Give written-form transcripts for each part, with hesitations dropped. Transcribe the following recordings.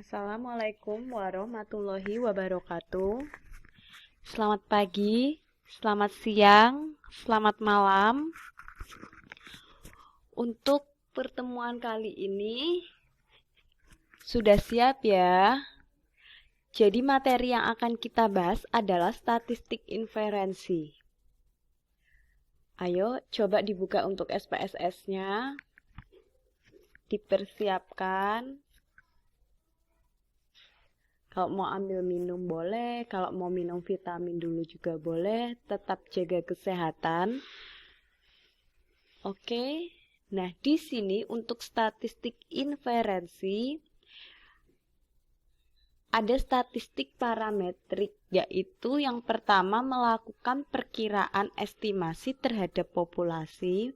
Assalamualaikum warahmatullahi wabarakatuh. Selamat pagi, selamat siang, selamat malam. Untuk pertemuan kali ini sudah siap ya? Jadi materi yang akan kita bahas adalah statistik inferensi. Ayo coba dibuka untuk SPSS-nya. Dipersiapkan. Kalau mau ambil minum boleh, kalau mau minum vitamin dulu juga boleh, tetap jaga kesehatan. Oke. Nah, di sini untuk statistik inferensi ada statistik parametrik, yaitu yang pertama melakukan perkiraan estimasi terhadap populasi,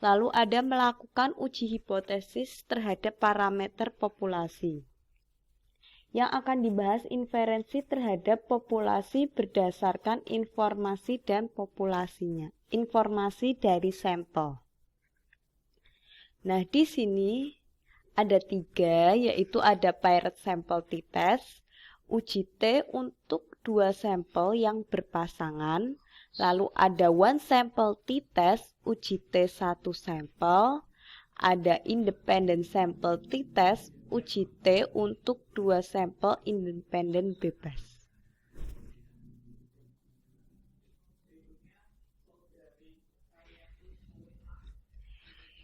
lalu ada melakukan uji hipotesis terhadap parameter populasi. Yang akan dibahas inferensi terhadap populasi berdasarkan informasi dan populasinya, informasi dari sampel. Nah, di sini ada 3, yaitu ada paired sample t-test, uji T untuk 2 sampel yang berpasangan, lalu ada one sample t-test, uji T 1 sampel, ada independent sample t-test, uji T untuk 2 sampel independen bebas.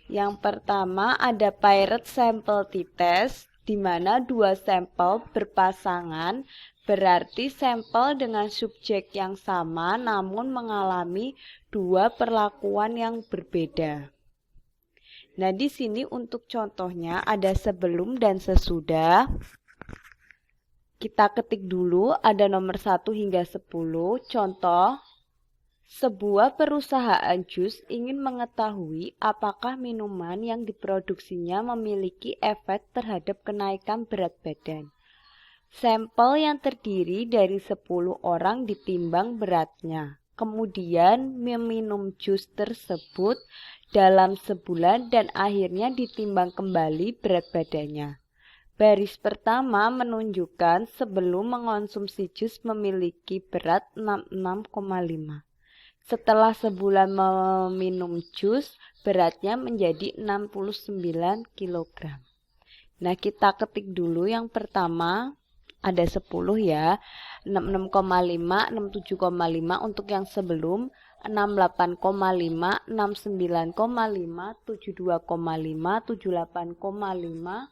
Yang pertama ada paired sample t-test, di mana 2 sampel berpasangan, berarti sampel dengan subjek yang sama namun mengalami 2 perlakuan yang berbeda. Nah, di sini untuk contohnya ada sebelum dan sesudah. Kita ketik dulu, ada nomor 1 hingga 10. Contoh, sebuah perusahaan jus ingin mengetahui apakah minuman yang diproduksinya memiliki efek terhadap kenaikan berat badan. Sampel yang terdiri dari 10 orang ditimbang beratnya. Kemudian meminum jus tersebut dalam sebulan dan akhirnya ditimbang kembali berat badannya. Baris pertama menunjukkan sebelum mengonsumsi jus memiliki berat 66,5. Setelah sebulan meminum jus, beratnya menjadi 69 kg. Nah, kita ketik dulu yang pertama, ada 10 ya, 66,5, 67,5 untuk yang sebelum, 68,5, 69,5, 72,5, 78,5,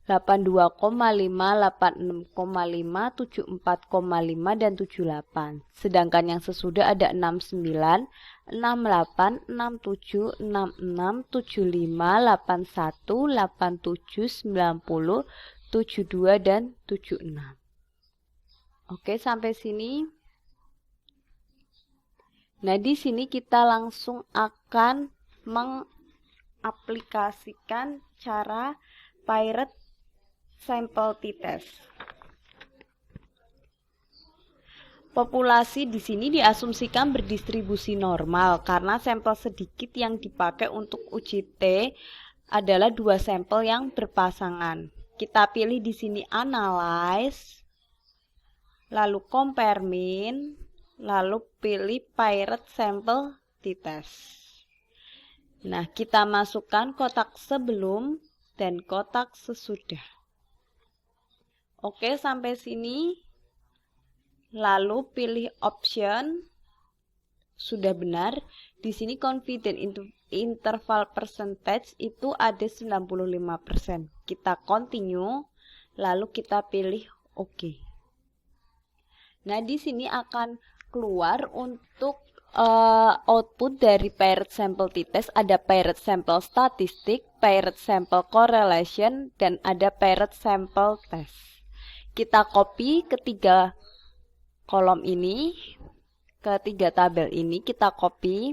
82,5, 86,5, 74,5, dan 78. Sedangkan yang sesudah ada 69, 68, 67, 66, 75, 81, 87, 90, 72, dan 76. Oke, sampai sini. Nah, di sini kita langsung akan mengaplikasikan cara paired sample t-test. Populasi di sini diasumsikan berdistribusi normal karena sampel sedikit yang dipakai untuk uji T adalah 2 sampel yang berpasangan. Kita pilih di sini analyze, lalu compare mean, lalu pilih paired sample t-test. Nah, kita masukkan kotak sebelum dan kotak sesudah. Oke, sampai sini. Lalu pilih option. Sudah benar. Di sini confidence interval percentage itu ada 95%. Kita continue, lalu kita pilih OK. Nah, di sini akan keluar untuk output dari paired sample t-test. Ada paired sample statistik, paired sample correlation, dan ada paired sample test. Kita copy ketiga kolom ini, ketiga tabel ini kita copy.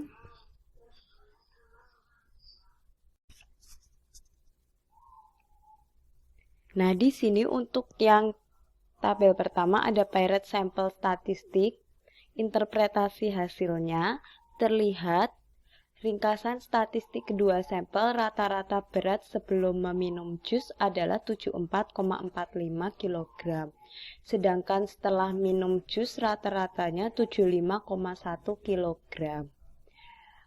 Nah, di sini untuk yang tabel pertama ada paired sample statistik. Interpretasi hasilnya terlihat Ringkasan statistik kedua sampel, rata-rata berat sebelum meminum jus adalah 74,45 kg. Sedangkan setelah minum jus rata-ratanya 75,1 kg.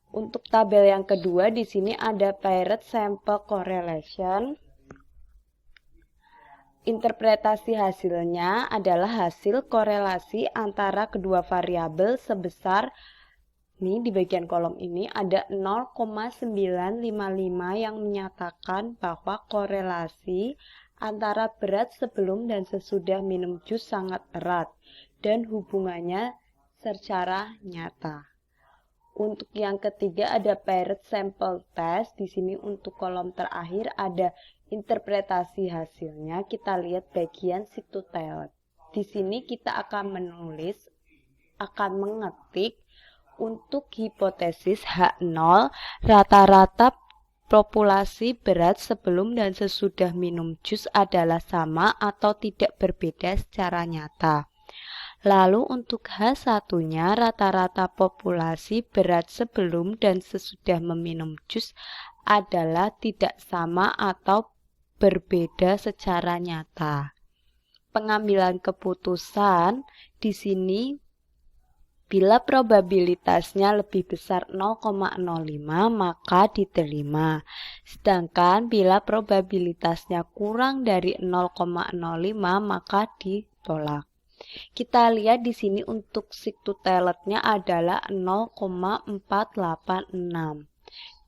Untuk tabel yang kedua di sini ada paired sample correlation. Interpretasi hasilnya adalah hasil korelasi antara kedua variabel sebesar ini di bagian kolom ini ada 0,955 yang menyatakan bahwa korelasi antara berat sebelum dan sesudah minum jus sangat erat dan hubungannya secara nyata. Untuk yang ketiga ada paired sample test. Di sini untuk kolom terakhir ada interpretasi hasilnya. Kita lihat bagian sick to tail. Di sini kita akan mengetik untuk hipotesis H0 rata-rata populasi berat sebelum dan sesudah minum jus adalah sama atau tidak berbeda secara nyata. Lalu untuk H1-nya rata-rata populasi berat sebelum dan sesudah meminum jus adalah tidak sama atau berbeda secara nyata. Pengambilan keputusan di sini bila probabilitasnya lebih besar 0,05 maka diterima. Sedangkan bila probabilitasnya kurang dari 0,05 maka ditolak. Kita lihat di sini untuk sick to tail-nya adalah 0,486,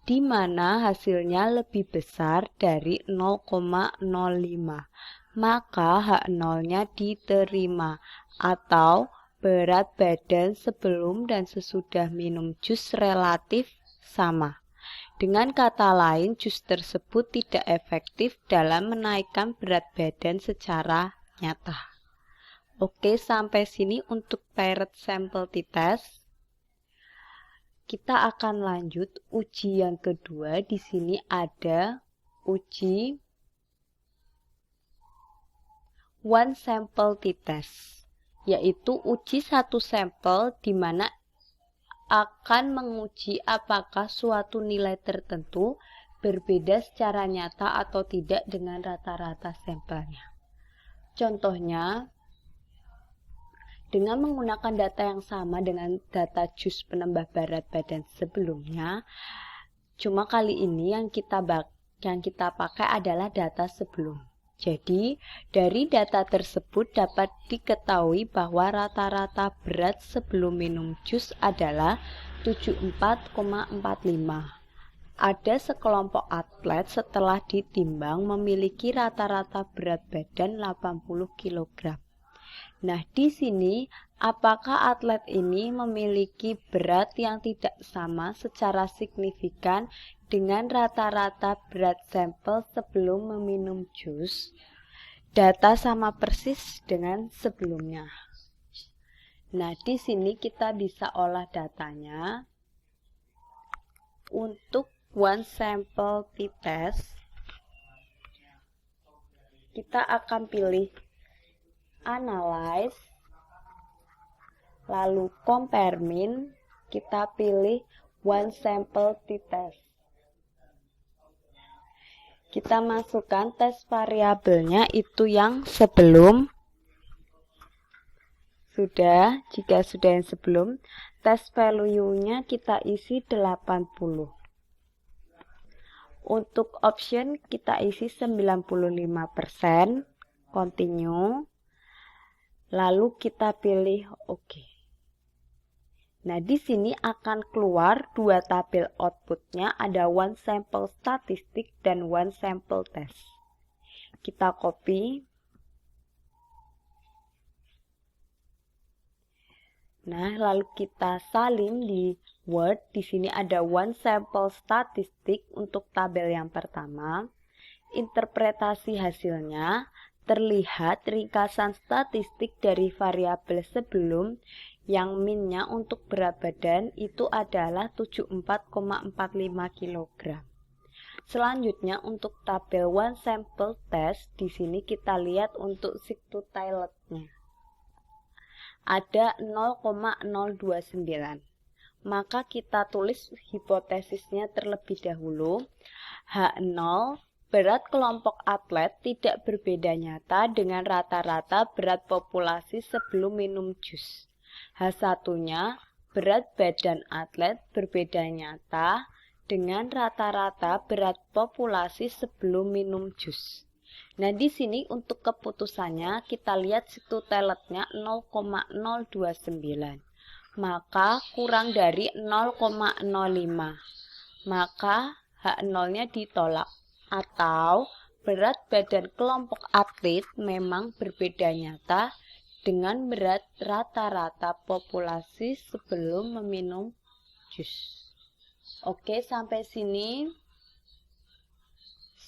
di mana hasilnya lebih besar dari 0,05. Maka H0-nya diterima atau berat badan sebelum dan sesudah minum jus relatif sama. Dengan kata lain, jus tersebut tidak efektif dalam menaikkan berat badan secara nyata. Oke, sampai sini untuk paired sample t-test. Kita akan lanjut uji yang kedua. Di sini ada uji one sample t-test, yaitu uji satu sampel di mana akan menguji apakah suatu nilai tertentu berbeda secara nyata atau tidak dengan rata-rata sampelnya. Contohnya, dengan menggunakan data yang sama dengan data jus penambah berat badan sebelumnya, cuma kali ini yang kita pakai adalah data sebelum. Jadi, dari data tersebut dapat diketahui bahwa rata-rata berat sebelum minum jus adalah 74,45. Ada sekelompok atlet setelah ditimbang memiliki rata-rata berat badan 80 kg. Nah, di sini apakah atlet ini memiliki berat yang tidak sama secara signifikan dengan rata-rata berat sampel sebelum meminum jus? Data sama persis dengan sebelumnya. Nah, di sini kita bisa olah datanya. Untuk one sample t-test, kita akan pilih analyze, lalu compare mean, kita pilih one sample t-test. Kita masukkan tes variabelnya itu yang sebelum. Jika sudah yang sebelum, tes value-nya kita isi 80. Untuk option kita isi 95%, continue. Lalu kita pilih OK. Nah, di sini akan keluar dua tabel outputnya, ada one sample statistik dan one sample test. Kita copy. Nah, lalu kita salin di Word. Di sini ada one sample statistik untuk tabel yang pertama. Interpretasi hasilnya terlihat ringkasan statistik dari variabel sebelum yang min-nya untuk berat badan itu adalah 74,45 kg. Selanjutnya untuk tabel one sample test, di sini kita lihat untuk sick to tail-nya. Ada 0,029. Maka kita tulis hipotesisnya terlebih dahulu. H0, berat kelompok atlet tidak berbeda nyata dengan rata-rata berat populasi sebelum minum jus. H1-nya, berat badan atlet berbeda nyata dengan rata-rata berat populasi sebelum minum jus. Nah, di sini untuk keputusannya kita lihat situ teletnya 0,029. Maka kurang dari 0,05. Maka H0-nya ditolak. Atau berat badan kelompok atlet memang berbeda nyata dengan berat rata-rata populasi sebelum meminum jus. Oke, sampai sini.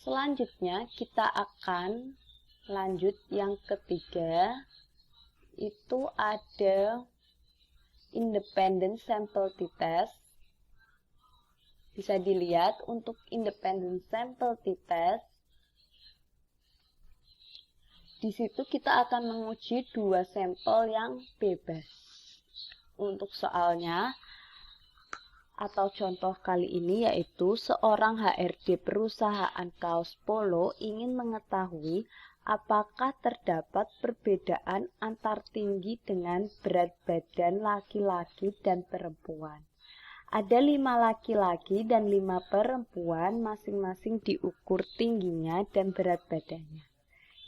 Selanjutnya kita akan lanjut yang ketiga. Itu ada independent sample t-test. Bisa dilihat untuk independent sample t-test. Di situ kita akan menguji dua sampel yang bebas. Untuk soalnya atau contoh kali ini yaitu seorang HRD perusahaan kaos polo ingin mengetahui apakah terdapat perbedaan antar tinggi dengan berat badan laki-laki dan perempuan. Ada 5 laki-laki dan 5 perempuan, masing-masing diukur tingginya dan berat badannya.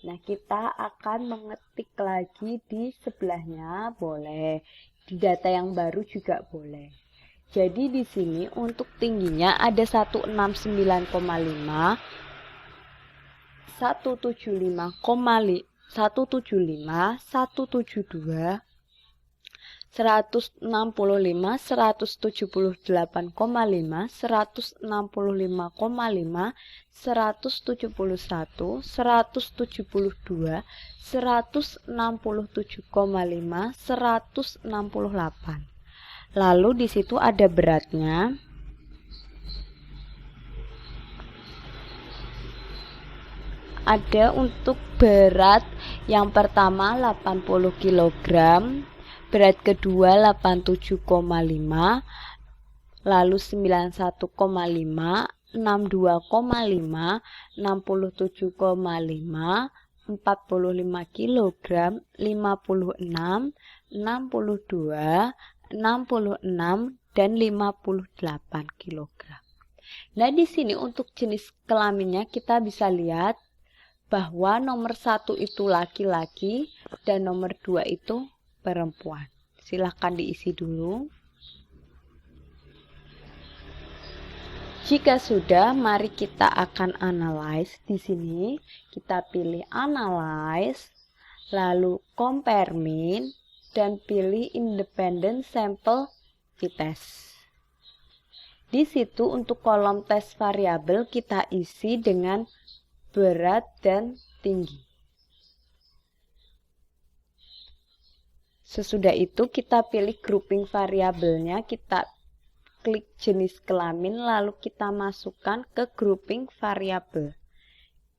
Nah, kita akan mengetik lagi di sebelahnya, boleh. Di data yang baru juga boleh. Jadi di sini untuk tingginya ada 165,5, 175,5, 175, 172, 165, 178,5, 165,5, 171, 172, 167,5, 168. Lalu di situ ada beratnya. Ada untuk berat yang pertama 80 kg, berat kedua 87,5, lalu 91,5, 62,5, 67,5, 45 kg, 56, 62, 66, dan 58 kg. Nah, di sini untuk jenis kelaminnya kita bisa lihat bahwa nomor 1 itu laki-laki dan nomor 2 itu perempuan. Silahkan diisi dulu. Jika sudah, mari kita akan analyze. Di sini kita pilih analyze, lalu compare mean, dan pilih independent sample t-test. Di situ untuk kolom tes variabel kita isi dengan berat dan tinggi. Sesudah itu kita pilih grouping variabelnya, kita klik jenis kelamin, lalu kita masukkan ke grouping variabel.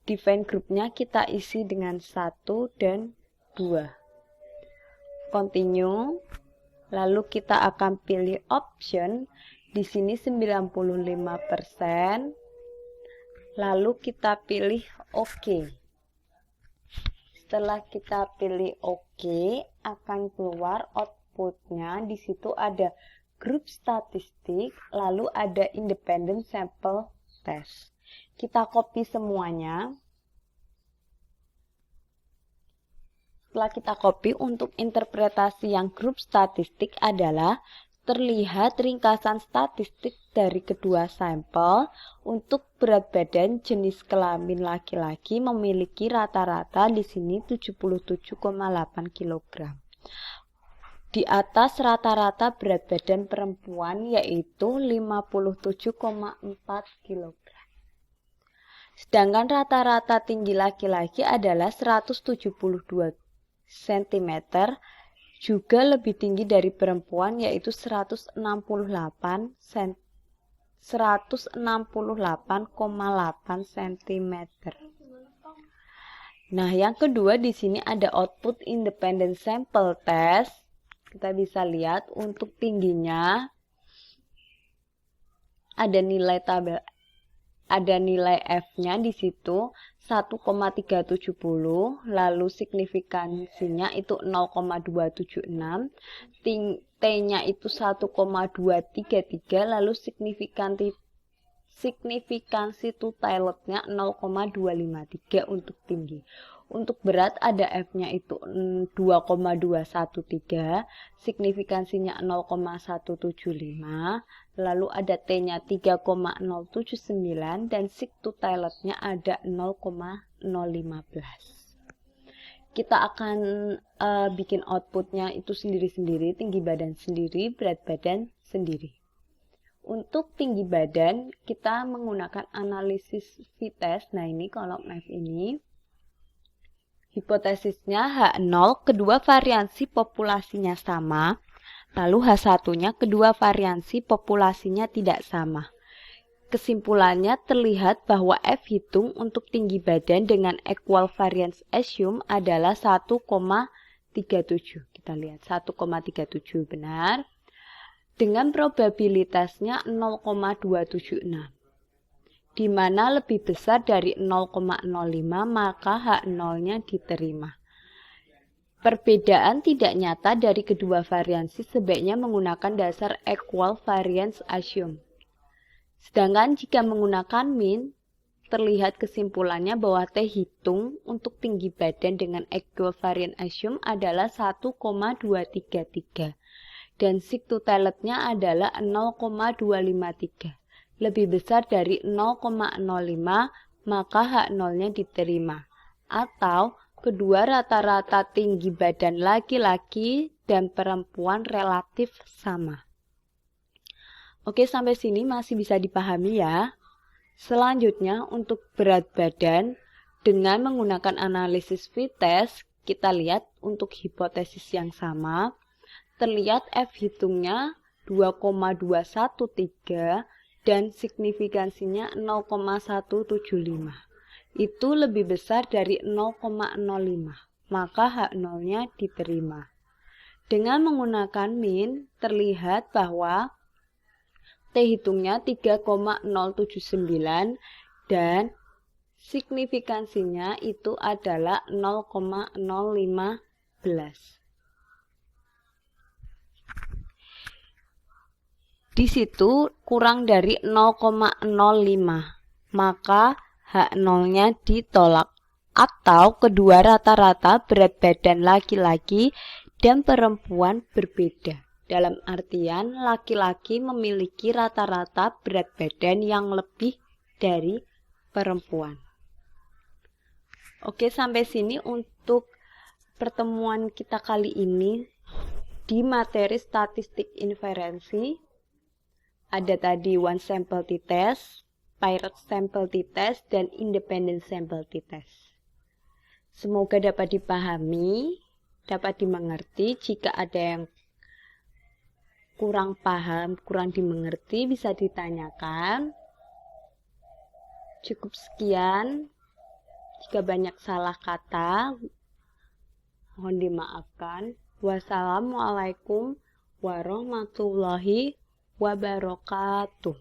Define groupnya kita isi dengan 1 dan 2. Continue, lalu kita akan pilih option, di sini 95%, lalu kita pilih OK. Setelah kita pilih OK, akan keluar outputnya. Di situ ada grup statistik, lalu ada independent sample test. Kita copy semuanya. Setelah kita copy, untuk interpretasi yang grup statistik adalah terlihat ringkasan statistik dari kedua sampel. Untuk berat badan jenis kelamin laki-laki memiliki rata-rata di sini 77,8 kg. Di atas rata-rata berat badan perempuan yaitu 57,4 kg. Sedangkan rata-rata tinggi laki-laki adalah 172 cm, juga lebih tinggi dari perempuan yaitu 168,8 cm. Nah, yang kedua di sini ada output independent sample test. Kita bisa lihat untuk tingginya ada nilai F-nya di situ 1,370, lalu signifikansinya itu 0,276, T-nya itu 1,233, lalu signifikansi totalnya 0,253 untuk tinggi. Untuk berat ada F-nya itu 2,213, signifikansinya 0,175, lalu ada T-nya 3,079 dan sig totalnya ada 0,015. Kita akan bikin outputnya itu sendiri-sendiri, tinggi badan sendiri, berat badan sendiri. Untuk tinggi badan kita menggunakan analisis V-test. Nah ini kolom F ini. Hipotesisnya H0 kedua variansi populasinya sama, lalu H1-nya kedua variansi populasinya tidak sama. Kesimpulannya terlihat bahwa F hitung untuk tinggi badan dengan equal variance assume adalah 1,37. Kita lihat 1,37 benar. Dengan probabilitasnya 0,276. Di mana lebih besar dari 0,05 maka H0-nya diterima. Perbedaan tidak nyata dari kedua variansi sebaiknya menggunakan dasar equal variance assume. Sedangkan jika menggunakan mean, terlihat kesimpulannya bahwa T hitung untuk tinggi badan dengan equal variance assume adalah 1,233 dan sig totalnya adalah 0,253. Lebih besar dari 0,05 maka H0-nya diterima. Atau kedua rata-rata tinggi badan laki-laki dan perempuan relatif sama. Oke, sampai sini masih bisa dipahami ya. Selanjutnya untuk berat badan dengan menggunakan analisis V-test, kita lihat untuk hipotesis yang sama. Terlihat F hitungnya 2,213 dan signifikansinya 0,175. Itu lebih besar dari 0,05, maka H0-nya diterima. Dengan menggunakan mean, terlihat bahwa T hitungnya 3,079 dan signifikansinya itu adalah 0,015. Di situ kurang dari 0,05, maka H0-nya ditolak. Atau kedua rata-rata berat badan laki-laki dan perempuan berbeda. Dalam artian laki-laki memiliki rata-rata berat badan yang lebih dari perempuan. Oke, sampai sini untuk pertemuan kita kali ini di materi statistik inferensi. Ada tadi one sample t-test, paired sample t-test, dan independent sample t-test. Semoga dapat dipahami, dapat dimengerti. Jika ada yang kurang paham, kurang dimengerti, bisa ditanyakan. Cukup sekian. Jika banyak salah kata, mohon dimaafkan. Wassalamualaikum warahmatullahi wabarakatuh.